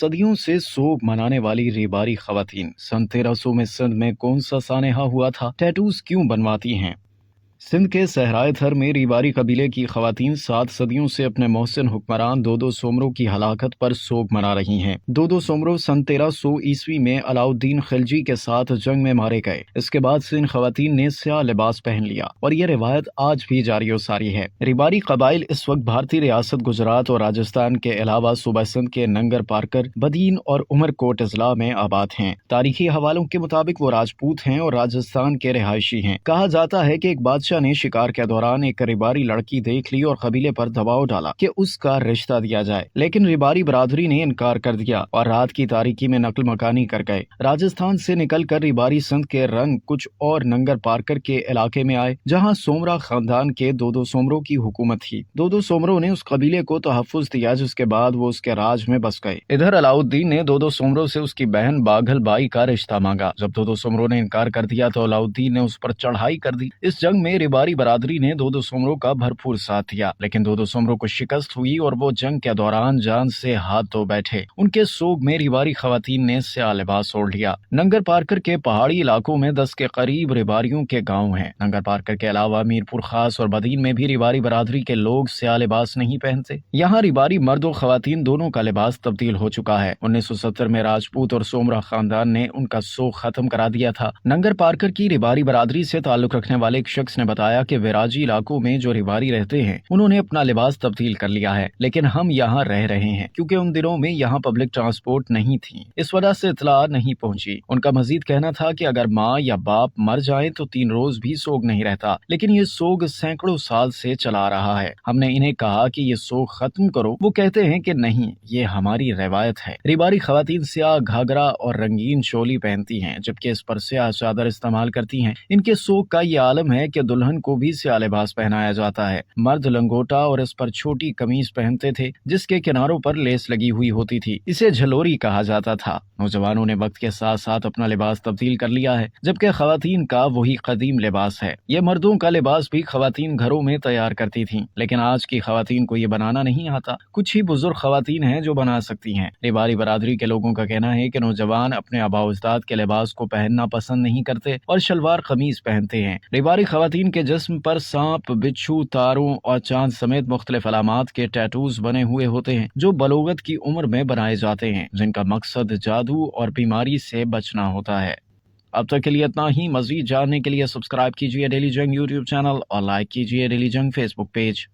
صدیوں سے سوگ منانے والی ریباری خواتین سن 1300 میں سندھ میں کون سا سانحہ ہوا تھا؟ ٹیٹوز کیوں بنواتی ہیں؟ سندھ کے صحرائے تھر میں ریباری قبیلے کی خواتین 7 صدیوں سے اپنے محسن حکمران دودو سومرو کی ہلاکت پر سوگ منا رہی ہیں۔ دودو سومرو سن 1300 عیسوی میں علاؤالدین خلجی کے ساتھ جنگ میں مارے گئے۔ اس کے بعد سے ان خواتین نے سیاہ لباس پہن لیا اور یہ روایت آج بھی جاری و ساری ہے۔ ریباری قبائل اس وقت بھارتی ریاست گجرات اور راجستھان کے علاوہ صوبہ سندھ کے ننگر پارکر، بدین اور عمر کوٹ اضلاع میں آباد ہیں۔ تاریخی حوالوں کے مطابق وہ راجپوت ہیں اور راجستھان کے رہائشی ہیں۔ کہا جاتا ہے کہ ایک بادشاہ نے شکار کے دوران ایک ریباری لڑکی دیکھ لی اور قبیلے پر دباؤ ڈالا کہ اس کا رشتہ دیا جائے، لیکن ریباری برادری نے انکار کر دیا اور رات کی تاریکی میں نقل مکانی کر گئے۔ راجستھان سے نکل کر ریباری سندھ کے رنگ کچھ اور ننگر پارکر کے علاقے میں آئے، جہاں سومرا خاندان کے دودو سومرو کی حکومت تھی۔ دودو سومرو نے اس قبیلے کو تحفظ دیا، جس کے بعد وہ اس کے راج میں بس گئے۔ ادھر علاؤالدین نے دودو سومرو سے اس کی بہن باگھل بائی کا رشتہ مانگا۔ جب دودو سومرو نے انکار کر دیا تو علاؤالدین نے اس پر چڑھائی کر دی۔ اس جنگ میں ریباری برادری نے دودو سومرو کا بھرپور ساتھ دیا، لیکن دودو سومرو کو شکست ہوئی اور وہ جنگ کے دوران جان سے ہاتھ دھو بیٹھے۔ ان کے سوگ میں ریباری خواتین نے سیاہ لباس اوڑھ لیا۔ ننگر پارکر کے پہاڑی علاقوں میں 10 کے قریب ریباریوں کے گاؤں ہیں۔ ننگر پارکر کے علاوہ میرپور خاص اور بدین میں بھی ریباری برادری کے لوگ سیاہ لباس نہیں پہنتے۔ یہاں ریباری مرد و خواتین دونوں کا لباس تبدیل ہو چکا ہے۔ 1970 میں راجپوت اور سومرا خاندان نے ان کا سوگ ختم کرا دیا تھا۔ ننگر پارکر کی ریباری برادری سے تعلق رکھنے والے ایک شخص نے بتایا کہ ویراجی علاقوں میں جو ریباری رہتے ہیں انہوں نے اپنا لباس تبدیل کر لیا ہے، لیکن ہم یہاں رہ رہے ہیں کیونکہ ان دنوں میں یہاں پبلک ٹرانسپورٹ نہیں تھی، اس وجہ سے اطلاع نہیں پہنچی۔ ان کا مزید کہنا تھا کہ اگر ماں یا باپ مر جائیں تو 3 روز بھی سوگ نہیں رہتا، لیکن یہ سوگ سینکڑوں سال سے چلا رہا ہے۔ ہم نے انہیں کہا کہ یہ سوگ ختم کرو، وہ کہتے ہیں کہ نہیں، یہ ہماری روایت ہے۔ ریباری خواتین سیاہ گھاگرا اور رنگین چولی پہنتی ہیں، جبکہ اس پر سیاہ چادر استعمال کرتی ہیں۔ ان کے سوگ کا یہ عالم ہے کہ دلہن کو بھی سیاہ لباس پہنایا جاتا ہے۔ مرد لنگوٹا اور اس پر چھوٹی قمیض پہنتے تھے جس کے کناروں پر لیس لگی ہوئی ہوتی تھی، اسے جھلوری کہا جاتا تھا۔ نوجوانوں نے وقت کے ساتھ ساتھ اپنا لباس تبدیل کر لیا ہے، جبکہ خواتین کا وہی قدیم لباس ہے۔ یہ مردوں کا لباس بھی خواتین گھروں میں تیار کرتی تھیں، لیکن آج کی خواتین کو یہ بنانا نہیں آتا۔ کچھ ہی بزرگ خواتین ہیں جو بنا سکتی ہیں۔ ریباری برادری کے لوگوں کا کہنا ہے کہ نوجوان اپنے آباء و اجداد کے لباس کو پہننا پسند نہیں کرتے اور شلوار قمیض پہنتے ہیں۔ ریباری خواتین کے جسم پر سانپ، بچھو، تاروں اور چاند سمیت مختلف علامات کے ٹیٹوز بنے ہوئے ہوتے ہیں، جو بلوغت کی عمر میں بنائے جاتے ہیں، جن کا مقصد جادو اور بیماری سے بچنا ہوتا ہے۔ اب تک کے لیے اتنا ہی۔ مزید جاننے کے لیے سبسکرائب کیجیے ڈیلی جنگ یوٹیوب چینل اور لائک کیجیے ڈیلی جنگ فیس بک پیج۔